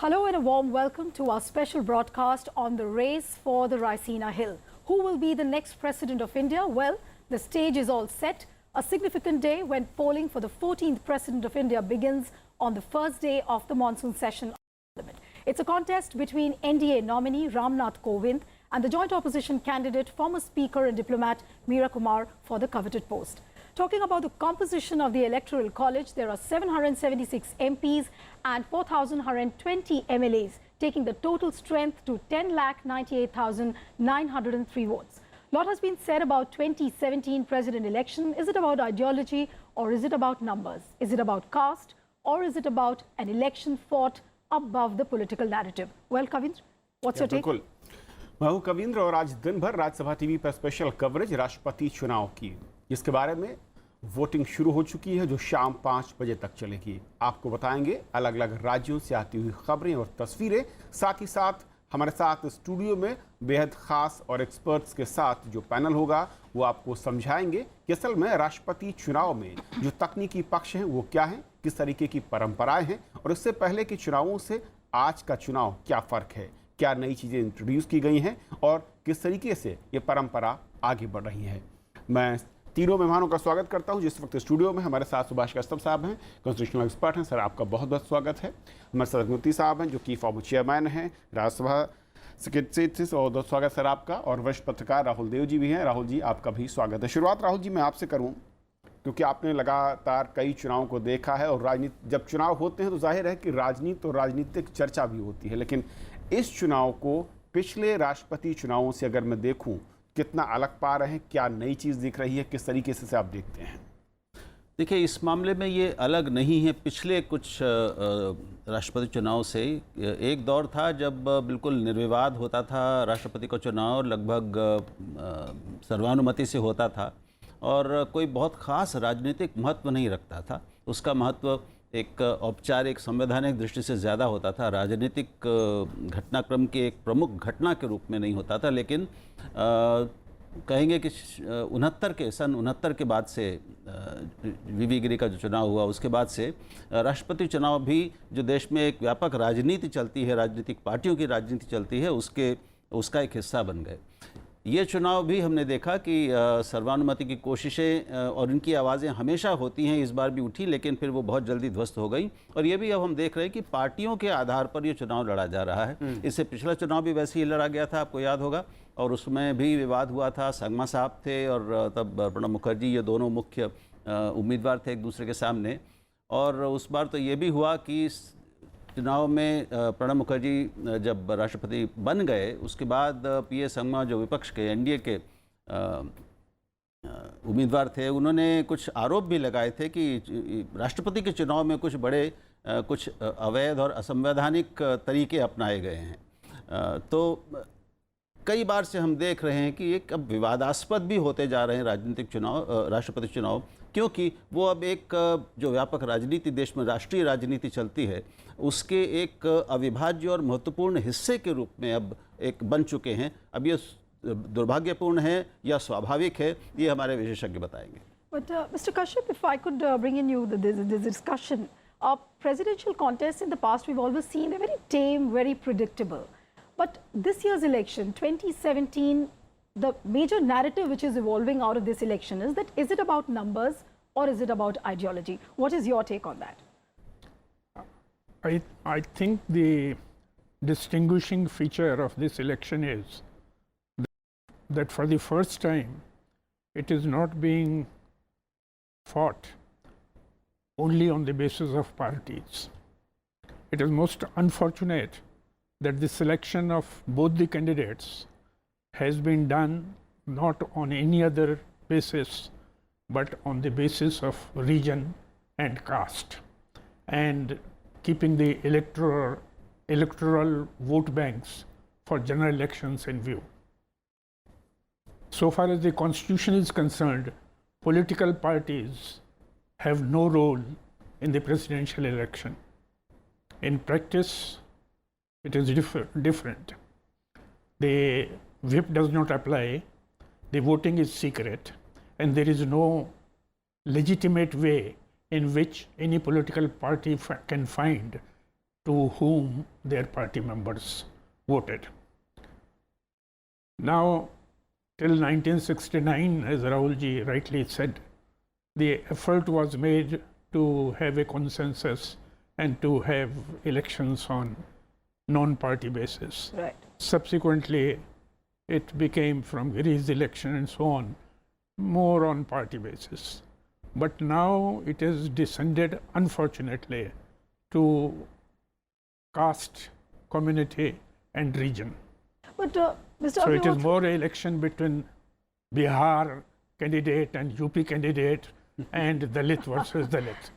Hello and a warm welcome to our special broadcast on the race for the Raisina Hill. Who will be the next president of India? Well, the stage is all set. A significant day when polling for the 14th president of India begins on the first day of the monsoon session of Parliament. It's a contest between NDA nominee Ramnath Kovind and the joint opposition candidate, former Speaker and diplomat Meera Kumar for the coveted post. Talking about the composition of the Electoral College, there are 776 MPs and 4,120 MLAs, taking the total strength to 10,98,903 votes. A lot has been said about 2017 president election. Is it about ideology or is it about numbers? Is it about caste or is it about an election fought above the political narrative? Well, Kavindra, what's your take? मैं हूं कविंद्र और आज दिन भर Rajya Sabha TV पर special coverage राष्ट्रपति चुनाव की, जिसके बारे में वोटिंग शुरू हो चुकी है जो शाम 5 बजे तक चलेगी। आपको बताएंगे अलग अलग राज्यों से आती हुई खबरें और तस्वीरें। साथ ही साथ हमारे साथ स्टूडियो में बेहद खास और एक्सपर्ट्स के साथ जो पैनल होगा वो आपको समझाएंगे कि असल में राष्ट्रपति चुनाव में जो तकनीकी पक्ष हैं वो क्या हैं, किस तरीके की परंपराएं हैं और इससे पहले के चुनावों से आज का चुनाव क्या फ़र्क है, क्या नई चीज़ें इंट्रोड्यूस की गई हैं और किस तरीके से ये परंपरा आगे बढ़ रही है। मैं तीनों मेहमानों का स्वागत करता हूं। जिस वक्त स्टूडियो में हमारे साथ सुभाष कश्यप साहब हैं, कॉन्स्टिट्यूशनल एक्सपर्ट हैं। सर, आपका बहुत बहुत स्वागत है। हमारे साथ अग्निहोत्री साहब हैं जो कि फॉर्मर चेयरमैन हैं राज्यसभा सेक्रेटरी, और स्वागत सर आपका। और वरिष्ठ पत्रकार राहुल देव जी भी हैं। राहुल जी, आपका भी स्वागत है। शुरुआत राहुल जी मैं आपसे करूँ, क्योंकि आपने लगातार कई चुनावों को देखा है और राजनीति, जब चुनाव होते हैं तो जाहिर है कि राजनीति और राजनीतिक चर्चा भी होती है, लेकिन इस चुनाव को पिछले राष्ट्रपति चुनावों से अगर मैं देखूं, कितना अलग पा रहे हैं, क्या नई चीज़ दिख रही है, किस तरीके से आप देखते हैं? देखिए, इस मामले में ये अलग नहीं है पिछले कुछ राष्ट्रपति चुनाव से। एक दौर था जब बिल्कुल निर्विवाद होता था राष्ट्रपति का चुनाव, लगभग सर्वानुमति से होता था और कोई बहुत ख़ास राजनीतिक महत्व नहीं रखता था। उसका महत्व एक औपचारिक संवैधानिक दृष्टि से ज़्यादा होता था, राजनीतिक घटनाक्रम के एक प्रमुख घटना के रूप में नहीं होता था। लेकिन कहेंगे कि सन 69 के बाद से वीवी गिरी का जो चुनाव हुआ उसके बाद से राष्ट्रपति चुनाव भी जो देश में एक व्यापक राजनीति चलती है, राजनीतिक पार्टियों की राजनीति चलती है, उसका एक हिस्सा बन गए। ये चुनाव भी हमने देखा कि सर्वानुमति की कोशिशें और इनकी आवाज़ें हमेशा होती हैं, इस बार भी उठी, लेकिन फिर वो बहुत जल्दी ध्वस्त हो गई। और ये भी अब हम देख रहे हैं कि पार्टियों के आधार पर ये चुनाव लड़ा जा रहा है। इससे पिछला चुनाव भी वैसे ही लड़ा गया था, आपको याद होगा, और उसमें भी विवाद हुआ था। संगमा साहब थे और तब प्रणब मुखर्जी, ये दोनों मुख्य उम्मीदवार थे एक दूसरे के सामने। और उस बार तो ये भी हुआ कि चुनाव में प्रणब मुखर्जी जब राष्ट्रपति बन गए उसके बाद पीए संगमा जो विपक्ष के एनडीए के उम्मीदवार थे, उन्होंने कुछ आरोप भी लगाए थे कि राष्ट्रपति के चुनाव में कुछ बड़े कुछ अवैध और असंवैधानिक तरीके अपनाए गए हैं। तो कई बार से हम देख रहे हैं कि एक अब विवादास्पद भी होते जा रहे हैं राजनीतिक चुनाव, राष्ट्रपति चुनाव, क्योंकि वो अब एक जो व्यापक राजनीति देश में राष्ट्रीय राजनीति चलती है उसके एक अविभाज्य और महत्वपूर्ण हिस्से के रूप में अब एक बन चुके हैं। अब ये दुर्भाग्यपूर्ण है या स्वाभाविक है, ये हमारे विशेषज्ञ बताएंगे। But Mr. Kashyap, if I could bring in you this discussion, presidential contests in the past we've always seen they're very tame, very predictable. But this year's election, 2017, the major narrative which is evolving out of this election is it about numbers or is it about ideology? What is your take on that? I think the distinguishing feature of this election is that for the first time it is not being fought only on the basis of parties. It is most unfortunate that the selection of both the candidates has been done not on any other basis but on the basis of region and caste, and keeping the electoral vote banks for general elections in view. So far as the constitution is concerned, political parties have no role in the presidential election. In practice, it is different. The whip does not apply, the voting is secret, and there is no legitimate way in which any political party can find to whom their party members voted. Now, till 1969, as Rahulji rightly said, the effort was made to have a consensus and to have elections on non-party basis. Right. Subsequently, it became, from Giri's election and so on, more on party basis. But now it has descended, unfortunately, to caste, community and region. But Mr. So it is Agnihotri, more election between Bihar candidate and UP candidate and Dalit versus Dalit.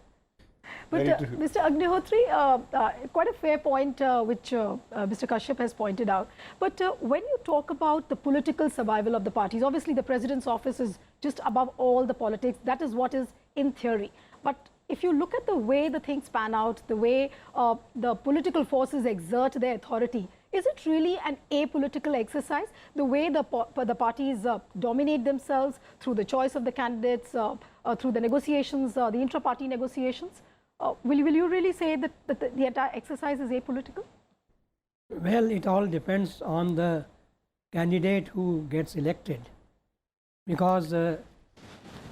but Mr. Agnihotri, quite a fair point which Mr. Kashyap has pointed out. But when you talk about the political survival of the parties, obviously the president's office is just above all the politics. That is what is in theory. But if you look at the way the things pan out, the way the political forces exert their authority, is it really an apolitical exercise? The way the parties dominate themselves through the choice of the candidates, through the negotiations, the intra-party negotiations? Will you really say that the entire exercise is apolitical? Well, it all depends on the candidate who gets elected, because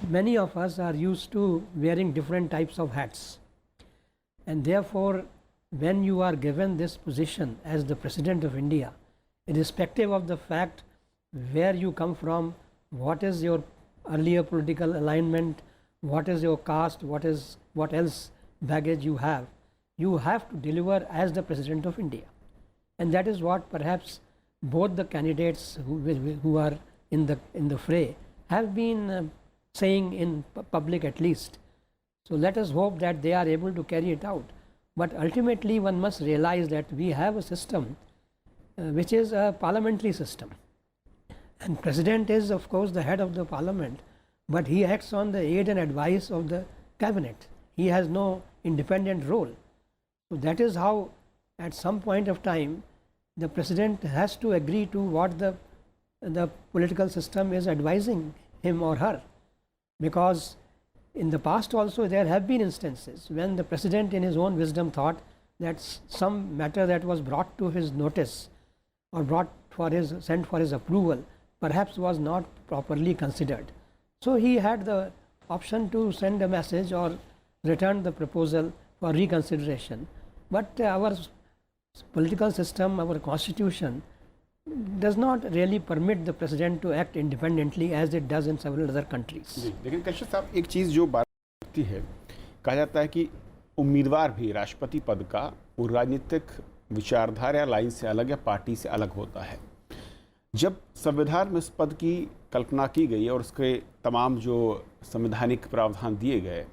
many of us are used to wearing different types of hats, and therefore when you are given this position as the President of India, irrespective of the fact where you come from, what is your earlier political alignment, what is your caste, what else baggage you have to deliver as the President of India. And that is what perhaps both the candidates who are in the fray have been saying in public at least. So let us hope that they are able to carry it out. But ultimately one must realize that we have a system which is a parliamentary system. And President is of course the head of the parliament, but he acts on the aid and advice of the cabinet. He has no independent role. So that is how at some point of time the President has to agree to what the political system is advising him or her. Because in the past also there have been instances when the President in his own wisdom thought that some matter that was brought to his notice or sent for his approval perhaps was not properly considered. So he had the option to send a message or return the proposal for reconsideration. But our political system, our constitution does not really permit the President to act independently as it does in several other countries. जी, लेकिन कश्यप साहब एक चीज़ जो बात होती है, कहा जाता है कि उम्मीदवार भी राष्ट्रपति पद का वो राजनीतिक विचारधारा लाइन से अलग या पार्टी से अलग होता है। जब संविधान में इस पद की कल्पना की गई और उसके तमाम जो संवैधानिक प्रावधान दिए गए,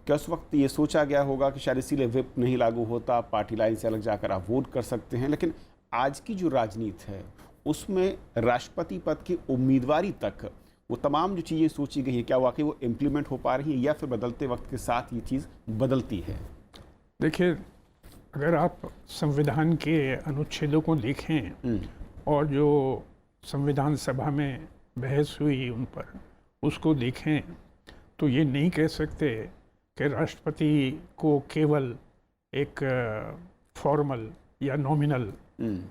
क्या उस वक्त ये सोचा गया होगा कि शायद इसीलिए व्हिप नहीं लागू होता, पार्टी लाइन से अलग जाकर आप वोट कर सकते हैं? लेकिन आज की जो राजनीति है उसमें राष्ट्रपति पद की उम्मीदवारी तक वो तमाम जो चीज़ें सोची गई हैं, क्या वाकई वो इम्प्लीमेंट हो पा रही हैं या फिर बदलते वक्त के साथ ये चीज़ बदलती है? देखिए, अगर आप संविधान के अनुच्छेदों को देखें और जो संविधान सभा में बहस हुई उन पर उसको देखें तो ये नहीं कह सकते कि राष्ट्रपति को केवल एक फॉर्मल या नॉमिनल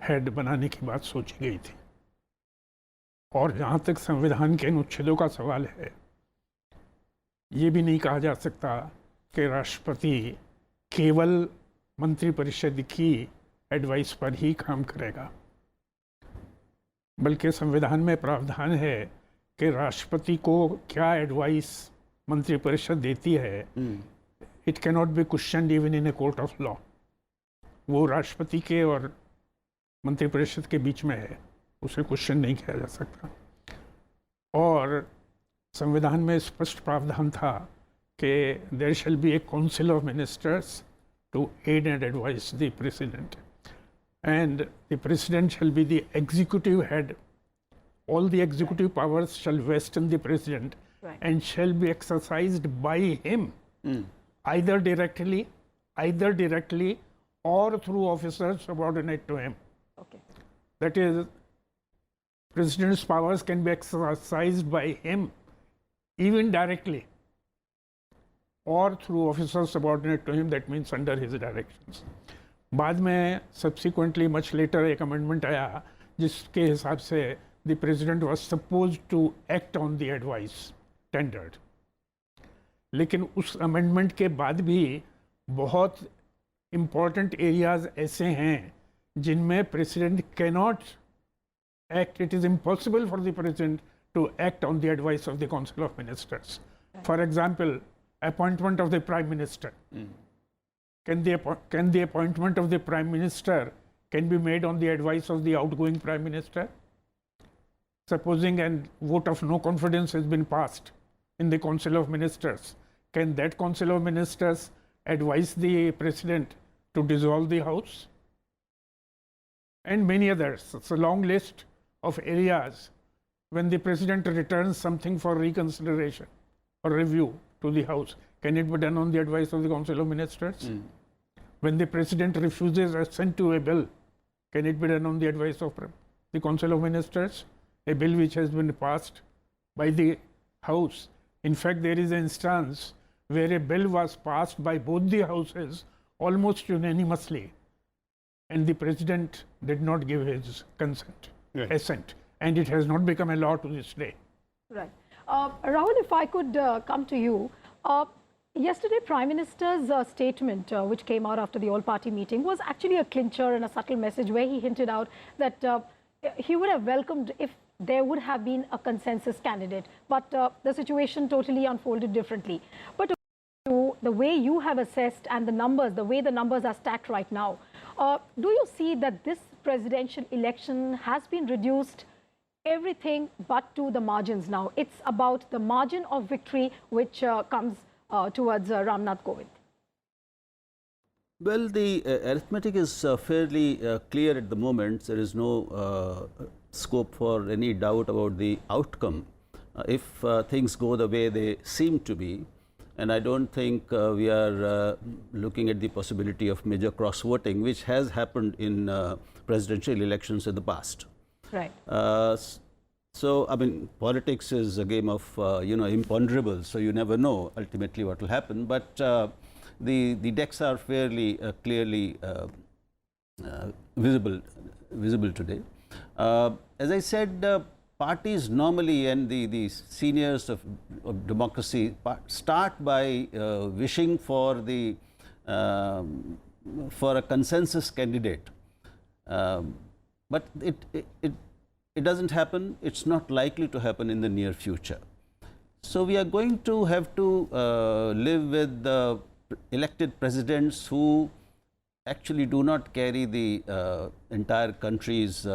हेड बनाने की बात सोची गई थी। और जहाँ तक संविधान के अनुच्छेदों का सवाल है, ये भी नहीं कहा जा सकता कि राष्ट्रपति केवल मंत्रिपरिषद की एडवाइस पर ही काम करेगा, बल्कि संविधान में प्रावधान है कि राष्ट्रपति को क्या एडवाइस मंत्रिपरिषद देती है, it can not be questioned even in a court of law. वो राष्ट्रपति के और मंत्रिपरिषद के बीच में है, उसे क्वेश्चन नहीं किया जा सकता। और संविधान में स्पष्ट प्रावधान था कि there shall be a council of ministers to aid and advise the president, and the president shall be the executive head. All the executive powers shall vest in the president, Right. and shall be exercised by him, either directly or through officers subordinate to him. Okay. That is, president's powers can be exercised by him even directly or through officers subordinate to him, that means under his directions. बाद में subsequently much later एक amendment आया जिसके हिसाब से the president was suppose to act on the advice tendered. लेकिन उस amendment के बाद भी बहुत इम्पॉर्टेंट एरियाज ऐसे हैं जिनमें president cannot act, it is impossible for the president to act on the advice of the council of ministers. For example, appointment of the prime minister. Can the appointment of the prime minister can be made on the advice of the outgoing prime minister? Supposing a vote of no confidence has been passed in the council of ministers, can that council of ministers advise the president to dissolve the house? And many others. It's a long list of areas when the president returns something for reconsideration or review to the house, can it be done on the advice of the council of ministers? When the president refuses assent to a bill, can it be done on the advice of the council of ministers? A bill which has been passed by the house. In fact, there is an instance where a bill was passed by both the houses almost unanimously, and the president did not give his consent, assent, and it has not become a law to this day. Right. Rahul, if I could come to you. Yesterday, Prime Minister's statement, which came out after the all-party meeting, was actually a clincher and a subtle message where he hinted out that he would have welcomed if there would have been a consensus candidate. But the situation totally unfolded differently. But the way you have assessed and the numbers, the way the numbers are stacked right now, do you see that this presidential election has been reduced everything but to the margins now? It's about the margin of victory which comes towards Ramnath Kovind. Well, the arithmetic is fairly clear at the moment. There is no scope for any doubt about the outcome if things go the way they seem to be. And I don't think we are looking at the possibility of major cross voting, which has happened in presidential elections in the past. Right. So, I mean, politics is a game of, imponderables, so you never know ultimately what will happen. But the decks are fairly clearly visible today. As I said, parties normally and the seniors of democracy start by wishing for a consensus candidate. But it doesn't happen. It's not likely to happen in the near future. So we are going to have to live with the elected presidents who actually do not carry the entire country's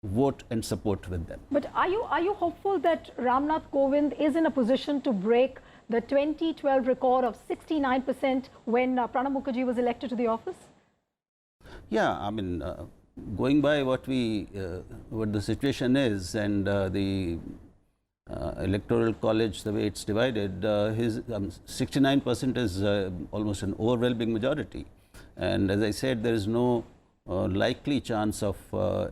vote and support with them. But are you hopeful that Ramnath Kovind is in a position to break the 2012 record of 69% when Pranab Mukherjee was elected to the office? Yeah, I mean, going by what the situation is and the electoral college, the way it's divided, his 69% is almost an overwhelming majority. And as I said, there is no likely chance of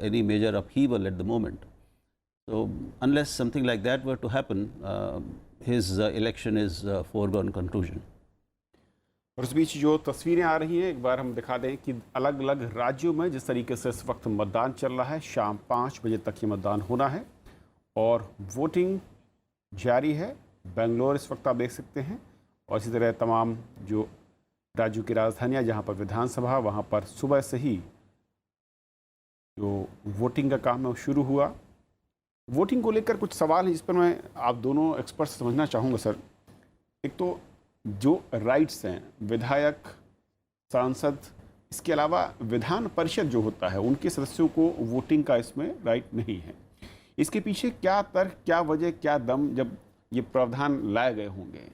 any major upheaval at the moment. So unless something like that were to happen, his election is a foregone conclusion. और इस बीच जो तस्वीरें आ रही हैं एक बार हम दिखा दें कि अलग अलग राज्यों में जिस तरीके से इस वक्त मतदान चल रहा है, शाम 5 बजे तक ये मतदान होना है और वोटिंग जारी है। बेंगलोर इस वक्त आप देख सकते हैं और इसी तरह तमाम जो राज्यों की राजधानियां जहां पर विधानसभा, वहां पर सुबह से ही जो वोटिंग का काम है वो शुरू हुआ। वोटिंग को लेकर कुछ सवाल हैं जिस पर मैं आप दोनों एक्सपर्ट से समझना चाहूँगा सर। एक तो जो राइट्स हैं विधायक, सांसद, इसके अलावा विधान परिषद जो होता है उनके सदस्यों को वोटिंग का इसमें राइट नहीं है। इसके पीछे क्या तर्क, क्या वजह, क्या दम जब ये प्रावधान लाए गए होंगे?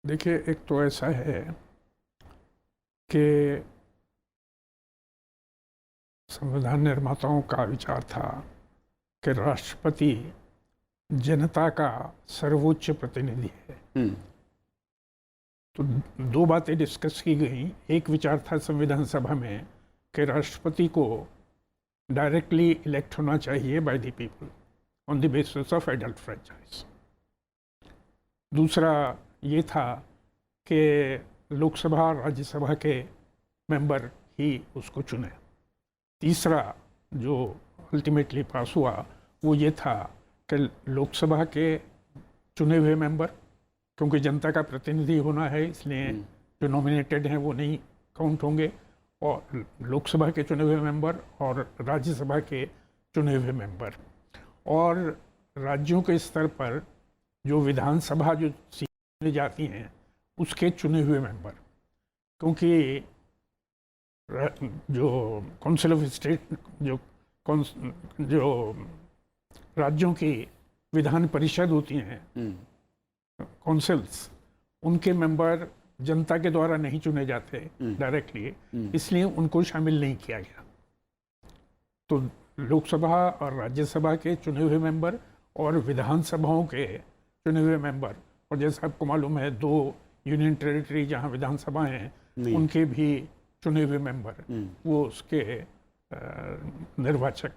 देखिए, एक तो ऐसा है कि संविधान निर्माताओं का विचार था कि राष्ट्रपति जनता का सर्वोच्च प्रतिनिधि है। तो दो बातें डिस्कस की गई। एक विचार था संविधान सभा में कि राष्ट्रपति को डायरेक्टली इलेक्ट होना चाहिए by the people on the basis of adult franchise. दूसरा ये था कि लोकसभा और राज्यसभा के मेंबर ही उसको चुने। तीसरा जो अल्टीमेटली पास हुआ वो ये था कि लोकसभा के चुने हुए मेंबर, क्योंकि जनता का प्रतिनिधि होना है इसलिए जो नॉमिनेटेड हैं वो नहीं काउंट होंगे, और लोकसभा के चुने हुए मेंबर और राज्यसभा के चुने हुए मेंबर, और राज्यों के स्तर पर जो विधानसभा जो सीटें चुनी जाती हैं उसके चुने हुए मेंबर। क्योंकि जो काउंसिल ऑफ स्टेट जो राज्यों की विधान परिषद होती हैं, काउंसिल्स, उनके मेंबर जनता के द्वारा नहीं चुने जाते डायरेक्टली, इसलिए उनको शामिल नहीं किया गया। तो लोकसभा और राज्यसभा के चुने हुए मेंबर और विधानसभाओं के चुने हुए मेंबर, और जैसा आपको मालूम है 2 यूनियन टेरिटरी जहां विधानसभा हैं उनके भी चुने हुए मेंबर वो उसके निर्वाचक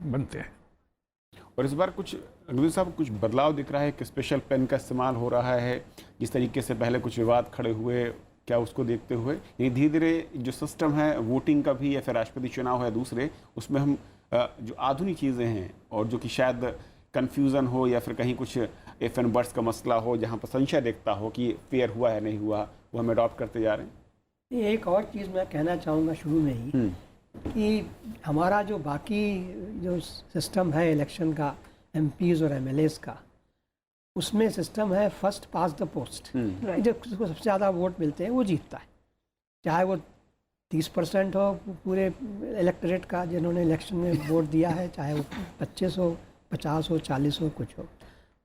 बनते हैं। और इस बार कुछ रघुवीर साहब कुछ बदलाव दिख रहा है कि स्पेशल पेन का इस्तेमाल हो रहा है, जिस तरीके से पहले कुछ विवाद खड़े हुए, क्या उसको देखते हुए ये धीरे धीरे जो सिस्टम है वोटिंग का भी या फिर राष्ट्रपति चुनाव है दूसरे, उसमें हम जो आधुनिक चीज़ें हैं और जो कि शायद कन्फ्यूज़न हो या फिर कहीं कुछ इफ एंड बट्स का मसला हो जहाँ पर संशय देखता हो कि फेयर हुआ है नहीं हुआ, वो हम अडॉप्ट करते जा रहे हैं। एक और चीज़ मैं कहना चाहूँगा शुरू में ही कि हमारा जो बाकी जो सिस्टम है इलेक्शन का, एमपीज़ और एमएलएस का, उसमें सिस्टम है फर्स्ट पास द पोस्ट। जो जिसको सबसे ज़्यादा वोट मिलते हैं वो जीतता है, चाहे वो 30% हो पूरे इलेक्टोरेट का जिन्होंने इलेक्शन में वोट दिया है, चाहे वो 25 हो, 50 हो, 40 हो, कुछ हो।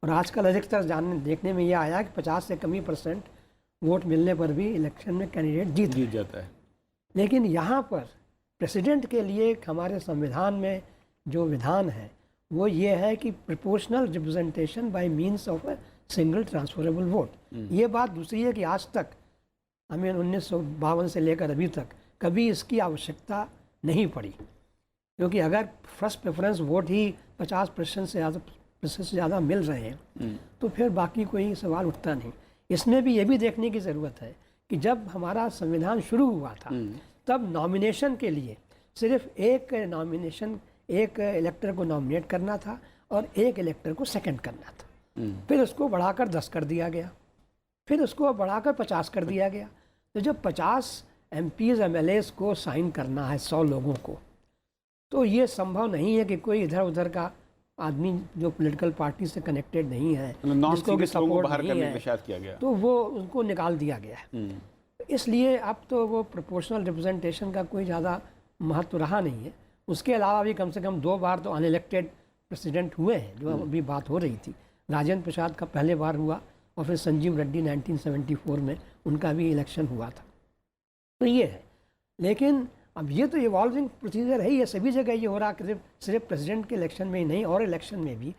और आजकल अधिकतर देखने में ये आया कि 50 से कम ही % वोट मिलने पर भी इलेक्शन में कैंडिडेट जीत जाता है। लेकिन यहाँ पर प्रेसिडेंट के लिए हमारे संविधान में जो विधान है वो ये है कि proportional representation by means of a single transferable vote. ये बात दूसरी है कि आज तक हमें 1952 से लेकर अभी तक कभी इसकी आवश्यकता नहीं पड़ी, क्योंकि अगर फर्स्ट प्रेफरेंस वोट ही 50% से ज़्यादा मिल रहे हैं तो फिर बाकी कोई सवाल उठता नहीं। इसमें भी ये भी देखने की ज़रूरत है कि जब हमारा संविधान शुरू हुआ था तब नॉमिनेशन के लिए सिर्फ एक इलेक्टर को नॉमिनेट करना था और एक इलेक्टर को सेकंड करना था। फिर उसको बढ़ाकर 10 कर दिया गया, फिर उसको बढ़ाकर 50 कर दिया गया। तो जब 50 एमपीज़ एमएलएस को साइन करना है 100 लोगों को, तो ये संभव नहीं है कि कोई इधर उधर का आदमी जो पॉलिटिकल पार्टी से कनेक्टेड नहीं है, जिसको भी सपोर्ट नहीं है, तो वो उनको निकाल दिया गया है। इसलिए अब तो वो प्रोपोर्शनल रिप्रेजेंटेशन का कोई ज़्यादा महत्व रहा नहीं है। उसके अलावा भी कम से कम 2 बार तो अनइलेक्टेड प्रेसिडेंट हुए हैं, जो अभी बात हो रही थी। राजेंद्र प्रसाद का पहले बार हुआ और फिर संजीव रेड्डी 1974 में उनका भी इलेक्शन हुआ था। तो ये है, लेकिन अब ये तो इवॉल्विंग प्रोसीजर है, ये सभी जगह ये हो रहा है, सिर्फ प्रेसिडेंट के इलेक्शन में ही नहीं और इलेक्शन में भी।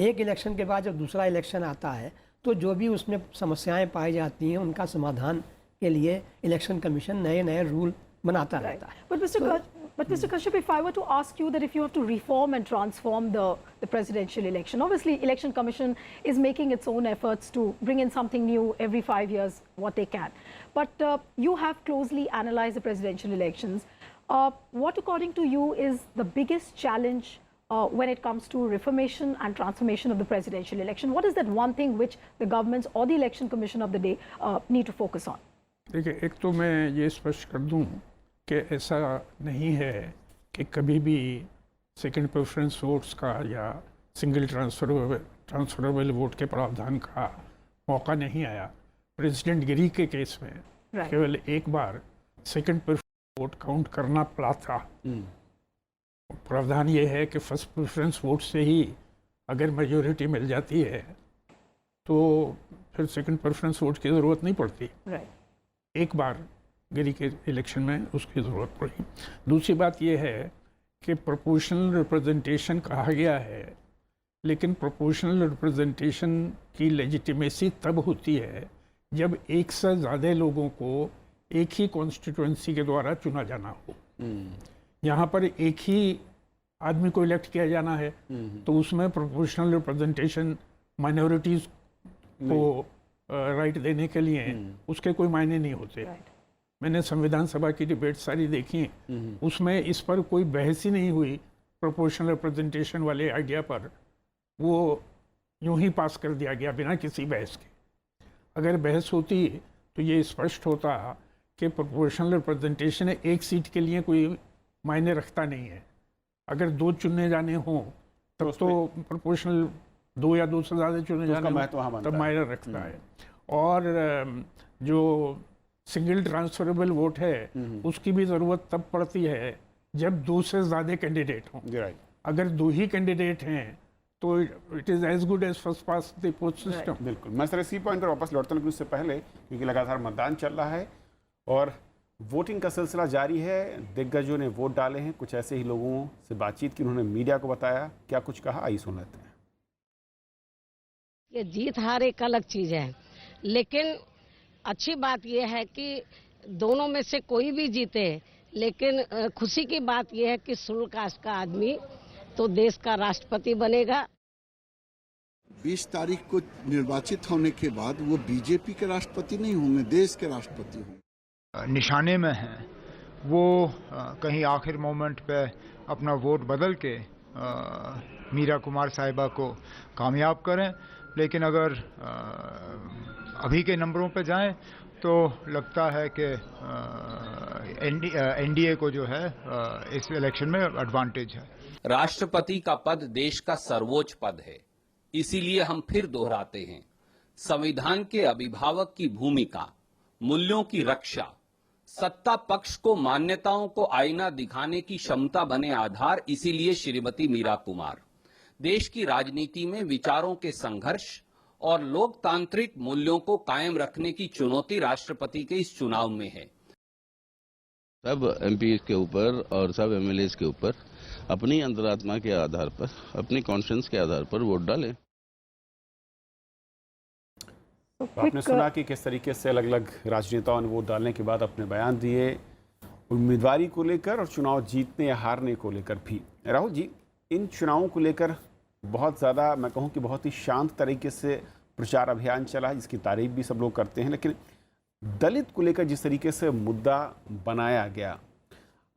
एक इलेक्शन के बाद जब दूसरा इलेक्शन आता है तो जो भी उसमें समस्याएं पाई जाती हैं उनका समाधान के लिए इलेक्शन कमीशन नए नए रूल बनाता रहता है। But Mr. Kashyap, if I were to ask you that if you have to reform and transform the presidential election, obviously Election Commission is making its own efforts to bring in something new every 5 years, what they can. But you have closely analyzed the presidential elections. What, according to you, is the biggest challenge when it comes to reformation and transformation of the presidential election? What is that one thing which the governments or the Election Commission of the day need to focus on? देखिए, एक तो मैं ये स्पष्ट कर दूं कि ऐसा नहीं है कि कभी भी सेकंड प्रेफरेंस वोट्स का या सिंगल ट्रांसफरेबल वोट के प्रावधान का मौका नहीं आया। प्रेसिडेंट गिरी के केस में केवल एक बार सेकंड प्रेफरेंस वोट काउंट करना पड़ा था। प्रावधान ये है कि फर्स्ट प्रेफरेंस वोट से ही अगर मेजॉरिटी मिल जाती है तो फिर सेकंड प्रेफरेंस वोट की ज़रूरत नहीं पड़ती। एक बार गिरी के इलेक्शन में उसकी ज़रूरत पड़ी। दूसरी बात यह है कि प्रोपोर्शनल रिप्रेजेंटेशन कहा गया है, लेकिन प्रोपोर्शनल रिप्रेजेंटेशन की लेजिटिमेसी तब होती है जब एक से ज़्यादा लोगों को एक ही कॉन्स्टिट्यूएंसी के द्वारा चुना जाना हो। यहाँ पर एक ही आदमी को इलेक्ट किया जाना है तो उसमें प्रोपोर्शनल रिप्रेजेंटेशन माइनॉरिटीज़ को राइट देने के लिए उसके कोई मायने नहीं होते। मैंने संविधान सभा की डिबेट सारी देखी, उसमें इस पर कोई बहस ही नहीं हुई। प्रोपोर्शनल रिप्रेजेंटेशन वाले आइडिया पर वो यूं ही पास कर दिया गया बिना किसी बहस के। अगर बहस होती तो ये स्पष्ट होता कि प्रोपोर्शनल रिप्रेजेंटेशन एक सीट के लिए कोई मायने रखता नहीं है। अगर 2 चुने जाने हों तब तो प्रोपोर्शनल 2 या 2 से ज़्यादा चुने जाने हों तब मायने रखता है। और जो सिंगल ट्रांसफरेबल वोट है उसकी भी ज़रूरत तब पड़ती है जब 2 से ज़्यादा कैंडिडेट हों। अगर 2 ही कैंडिडेट हैं तो it is as good as first past the post system. बिल्कुल। मैं सर इसी पॉइंट पर वापस लौटता हूँ, उससे पहले क्योंकि लगातार मतदान चल रहा है और वोटिंग का सिलसिला जारी है। दिग्गजों ने वोट डाले हैं, कुछ ऐसे ही लोगों से बातचीत की, उन्होंने मीडिया को बताया क्या कुछ कहा, आइए सुन लेते हैं। ये जीत हार एक अलग चीज है, लेकिन अच्छी बात यह है कि दोनों में से कोई भी जीते, लेकिन खुशी की बात यह है कि शेड्यूल कास्ट का आदमी तो देश का राष्ट्रपति बनेगा। 20 तारीख को निर्वाचित होने के बाद वो बीजेपी के राष्ट्रपति नहीं होंगे, देश के राष्ट्रपति होंगे। निशाने में हैं वो कहीं आखिर मोमेंट पे अपना वोट बदल के मीरा कुमार साहिबा को कामयाब करें, लेकिन अगर अभी के नंबरों पे जाएं तो लगता है कि एनडीए को जो है इस इलेक्शन में एडवांटेज है। राष्ट्रपति का पद देश का सर्वोच्च पद है, इसीलिए हम फिर दोहराते हैं, संविधान के अभिभावक की भूमिका, मूल्यों की रक्षा, सत्ता पक्ष को मान्यताओं को आईना दिखाने की क्षमता बने आधार। इसीलिए श्रीमती मीरा कुमार देश की राजनीति में विचारों के संघर्ष और लोकतांत्रिक मूल्यों को कायम रखने की चुनौती राष्ट्रपति के इस चुनाव में है। सब एमपी के ऊपर और सब एमएलए के ऊपर अपनी अंतरात्मा के आधार पर, अपनी कॉन्शियंस के आधार पर वोट डालें। आपने सुना कि किस तरीके से अलग अलग राजनेताओं ने वोट डालने के बाद अपने बयान दिए उम्मीदवारी को लेकर और चुनाव जीतने या हारने को लेकर भी। राहुल जी, इन चुनावों को लेकर बहुत ज़्यादा, मैं कहूँ कि बहुत ही शांत तरीके से प्रचार अभियान चला है, जिसकी तारीफ भी सब लोग करते हैं, लेकिन दलित को लेकर जिस तरीके से मुद्दा बनाया गया,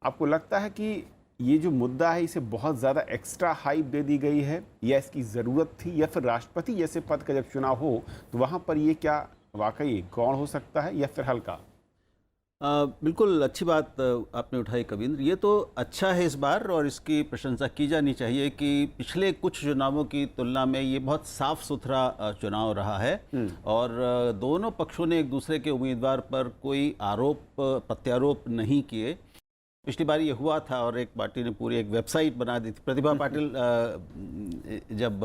आपको लगता है कि ये जो मुद्दा है इसे बहुत ज़्यादा एक्स्ट्रा हाइप दे दी गई है या इसकी ज़रूरत थी, या फिर राष्ट्रपति जैसे पद का जब चुनाव हो तो वहाँ पर ये क्या वाकई गौण हो सकता है या फिर हल्का? बिल्कुल अच्छी बात आपने उठाई कविंद्र। ये तो अच्छा है इस बार और इसकी प्रशंसा की जानी चाहिए कि पिछले कुछ चुनावों की तुलना में ये बहुत साफ सुथरा चुनाव रहा है और दोनों पक्षों ने एक दूसरे के उम्मीदवार पर कोई आरोप प्रत्यारोप नहीं किए। पिछली बार ये हुआ था और एक पार्टी ने पूरी एक वेबसाइट बना दी थी। प्रतिभा पाटिल जब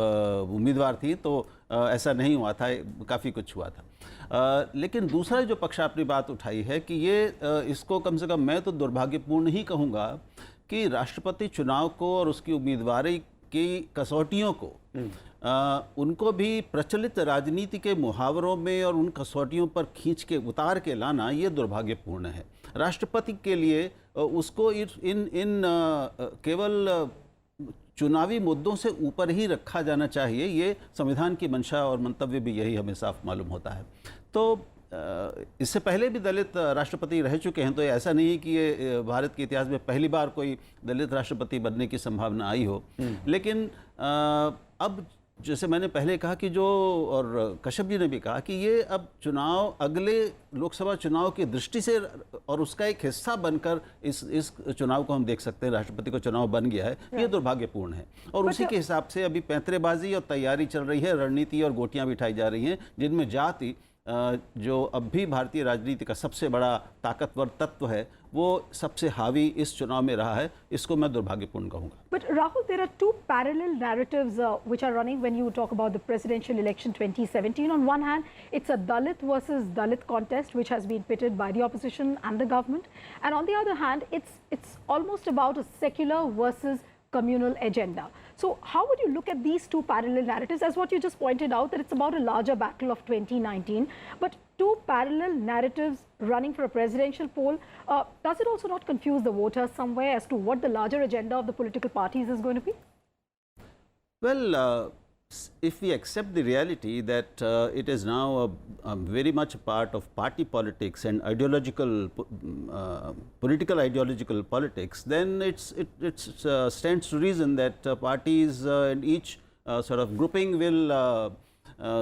उम्मीदवार थी तो ऐसा नहीं हुआ था, काफ़ी कुछ हुआ था। लेकिन दूसरा जो पक्ष आपने बात उठाई है कि ये इसको कम से कम मैं तो दुर्भाग्यपूर्ण ही कहूँगा कि राष्ट्रपति चुनाव को और उसकी उम्मीदवारी की कसौटियों को उनको भी प्रचलित राजनीति के मुहावरों में और उन कसौटियों पर खींच के उतार के लाना ये दुर्भाग्यपूर्ण है। राष्ट्रपति के लिए उसको इन केवल चुनावी मुद्दों से ऊपर ही रखा जाना चाहिए। ये संविधान की मंशा और मंतव्य भी यही हमें साफ मालूम होता है। तो इससे पहले भी दलित राष्ट्रपति रह चुके हैं, तो ऐसा नहीं है कि ये भारत के इतिहास में पहली बार कोई दलित राष्ट्रपति बनने की संभावना आई हो। लेकिन अब जैसे मैंने पहले कहा कि जो, और कश्यप जी ने भी कहा कि ये अब चुनाव अगले लोकसभा चुनाव की दृष्टि से और उसका एक हिस्सा बनकर इस चुनाव को हम देख सकते हैं। राष्ट्रपति का चुनाव बन गया है, ये दुर्भाग्यपूर्ण है। और उसी के हिसाब से अभी पैंतरेबाजी और तैयारी चल रही है, रणनीति और गोटियां बिठाई जा रही हैं, जिनमें जाति जो अब भी भारतीय राजनीति का सबसे बड़ा ताकतवर तत्व है, वो सबसे हावी इस चुनाव में रहा है। इसको मैं दुर्भाग्यपूर्ण कहूँगा। But Rahul, there are two parallel narratives which are running when you talk about the presidential election 2017. On one hand, it's a Dalit versus Dalit contest which has been pitted by the opposition and the government, and on the other hand, it's almost about a secular versus communal agenda. So how would you look at these two parallel narratives, as what you just pointed out, that it's about a larger battle of 2019, but two parallel narratives running for a presidential poll? Does it also not confuse the voters somewhere as to what the larger agenda of the political parties is going to be? Well, if we accept the reality that it is now a very much a part of party politics and ideological, political ideological politics, then it stands to reason that parties and each sort of grouping will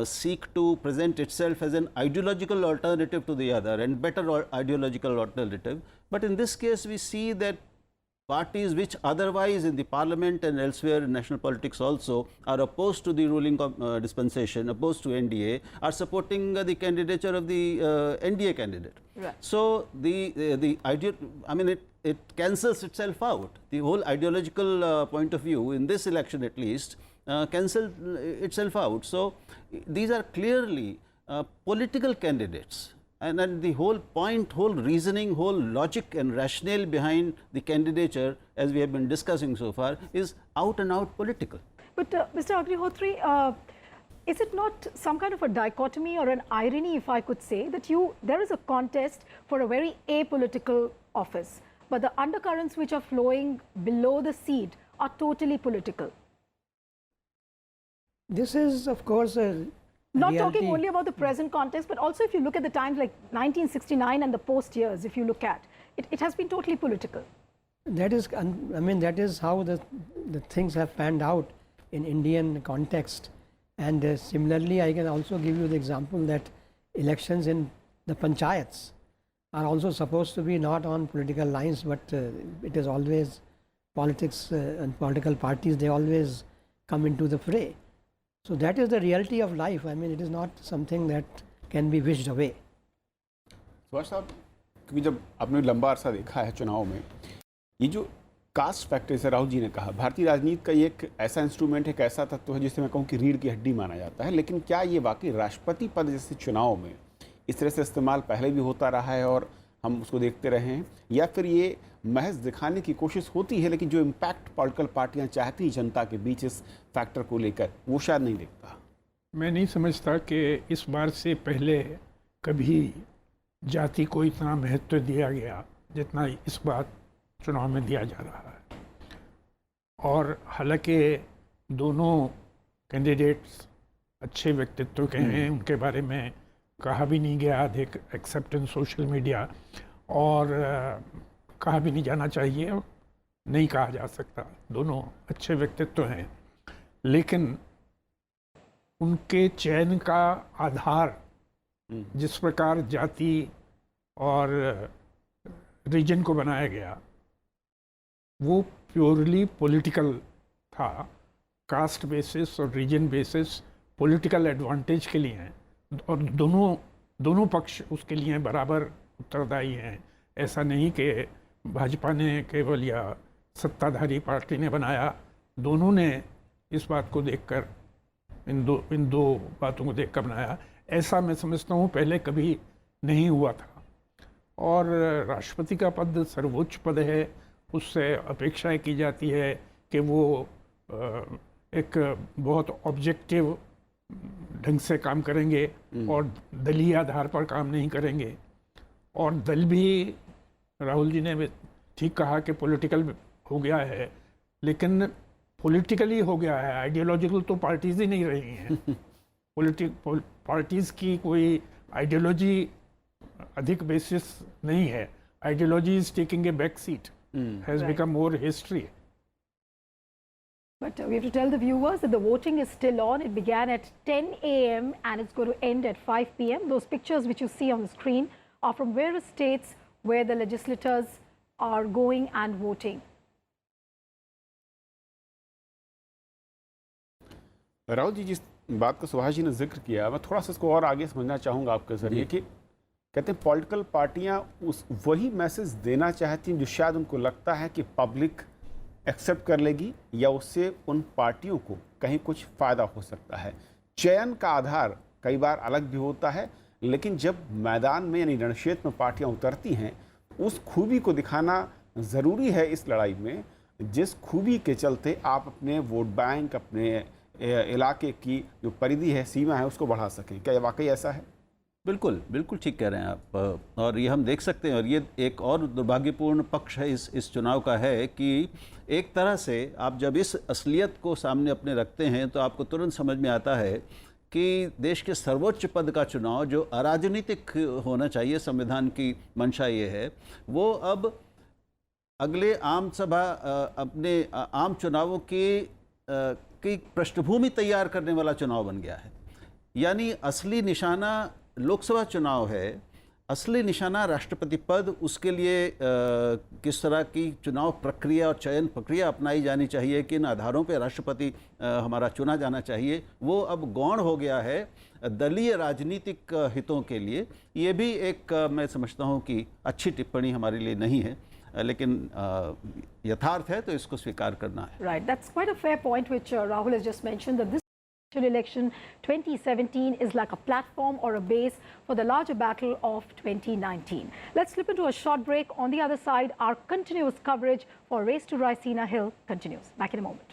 seek to present itself as an ideological alternative to the other and better ideological alternative. But in this case, we see that parties which otherwise in the parliament and elsewhere in national politics also are opposed to the ruling dispensation, opposed to NDA, are supporting the candidature of the NDA candidate. Right. So it cancels itself out. The whole ideological point of view in this election at least cancels itself out. So these are clearly political candidates. And then the whole point, whole reasoning, whole logic and rationale behind the candidature, as we have been discussing so far, is out and out political. But Mr. Agnihotri, is it not some kind of a dichotomy or an irony, if I could say, that there is a contest for a very apolitical office, but the undercurrents which are flowing below the seat are totally political? This is, of course, a not reality. talking only about the present context, but also if you look at the times like 1969 and the post years, if you look at it has been totally political. That is, I mean, that is how the things have panned out in Indian context. And similarly, I can also give you the example that elections in the panchayats are also supposed to be not on political lines, but it is always politics and political parties, they always come into the fray. So that is the reality of life. I mean, it is not something that can be wished away. Subhash साहब, क्योंकि जब आपने लंबा अरसा देखा है चुनाव में, ये जो कास्ट फैक्टर से राहुल जी ने कहा, भारतीय राजनीति का एक ऐसा इंस्ट्रूमेंट है, एक ऐसा तत्व है जिसे मैं कहूँ कि रीढ़ की हड्डी माना जाता है, लेकिन क्या ये वाकई राष्ट्रपति पद जैसे चुनाव में इस तरह से इस्तेमाल पहले भी होता रहा है और हम उसको देखते रहे हैं, या फिर ये महज दिखाने की कोशिश होती है, लेकिन जो इम्पैक्ट पॉलिटिकल पार्टियां चाहती हैं जनता के बीच इस फैक्टर को लेकर, वो शायद नहीं दिखता? मैं नहीं समझता कि इस बार से पहले कभी जाति को इतना महत्व दिया गया जितना इस बार चुनाव में दिया जा रहा है। और हालांकि दोनों कैंडिडेट्स अच्छे व्यक्तित्व के हैं, उनके बारे में कहा भी नहीं गया अधिक एक्सेप्ट इन सोशल मीडिया, और कहा भी नहीं जाना चाहिए, नहीं कहा जा सकता, दोनों अच्छे व्यक्तित्व हैं, लेकिन उनके चयन का आधार जिस प्रकार जाति और रीजन को बनाया गया वो प्योरली पॉलिटिकल था। कास्ट बेसिस और रीजन बेसिस पॉलिटिकल एडवांटेज के लिए हैं और दोनों पक्ष उसके लिए बराबर उत्तरदायी हैं। ऐसा नहीं कि भाजपा ने केवल या सत्ताधारी पार्टी ने बनाया, दोनों ने इस बात को देखकर इन दो बातों को देखकर बनाया। ऐसा मैं समझता हूँ पहले कभी नहीं हुआ था। और राष्ट्रपति का पद सर्वोच्च पद है, उससे अपेक्षाएं की जाती है कि वो एक बहुत ऑब्जेक्टिव ढंग से काम करेंगे और दलीय आधार पर काम नहीं करेंगे। और दल भी, राहुल जी ने ठीक कहा कि पॉलिटिकल हो गया है, लेकिन पॉलिटिकली हो गया है, आइडियोलॉजिकल तो पार्टीज ही नहीं रही हैं। पार्टीज की कोई आइडियोलॉजी अधिक बेसिस नहीं है। Ideology is taking a back seat, has become more history. But we have to tell the viewers that the voting is still on. It began at 10 a.m. and it's going to end at 5 p.m. Those pictures which you see on the screen are from various states where the legislators are going and voting. Rahul ji, जिस बात का सुभाष जी ने जिक्र किया, मैं थोड़ा सा इसको और आगे समझना चाहूँगा आपके जरिए कि कहते हैं पॉलिटिकल पार्टियाँ वही मैसेज देना चाहती हैं जो शायद उनको लगता है कि पब्लिक एक्सेप्ट कर लेगी या उससे उन पार्टियों को कहीं कुछ फ़ायदा हो सकता है। चयन का आधार कई बार अलग भी होता है, लेकिन जब मैदान में यानी रणक्षेत्र में पार्टियां उतरती हैं, उस खूबी को दिखाना ज़रूरी है इस लड़ाई में, जिस खूबी के चलते आप अपने वोट बैंक, अपने इलाके की जो परिधि है, सीमा है, उसको बढ़ा सकें। क्या ये वाकई ऐसा है? बिल्कुल बिल्कुल ठीक कह रहे हैं आप। और ये हम देख सकते हैं, और ये एक और दुर्भाग्यपूर्ण पक्ष है इस चुनाव का है कि एक तरह से आप जब इस असलियत को सामने अपने रखते हैं तो आपको तुरंत समझ में आता है कि देश के सर्वोच्च पद का चुनाव जो अराजनीतिक होना चाहिए, संविधान की मंशा ये है, वो अब अगले आम सभा अपने आम चुनावों की पृष्ठभूमि तैयार करने वाला चुनाव बन गया है। यानी असली निशाना लोकसभा चुनाव है, असली निशाना राष्ट्रपति पद, उसके लिए किस तरह की चुनाव प्रक्रिया और चयन प्रक्रिया अपनाई जानी चाहिए, किन आधारों पर राष्ट्रपति हमारा चुना जाना चाहिए, वो अब गौण हो गया है दलीय राजनीतिक हितों के लिए। ये भी एक मैं समझता हूँ कि अच्छी टिप्पणी हमारे लिए नहीं है, लेकिन यथार्थ है तो इसको स्वीकार करना है। Right, that's quite a fair point which Rahul has just mentioned, that this election 2017 is like a platform or a base for the larger battle of 2019. Let's slip into a short break. On the other side, our continuous coverage for Race to Raisina Hill continues. Back in a moment.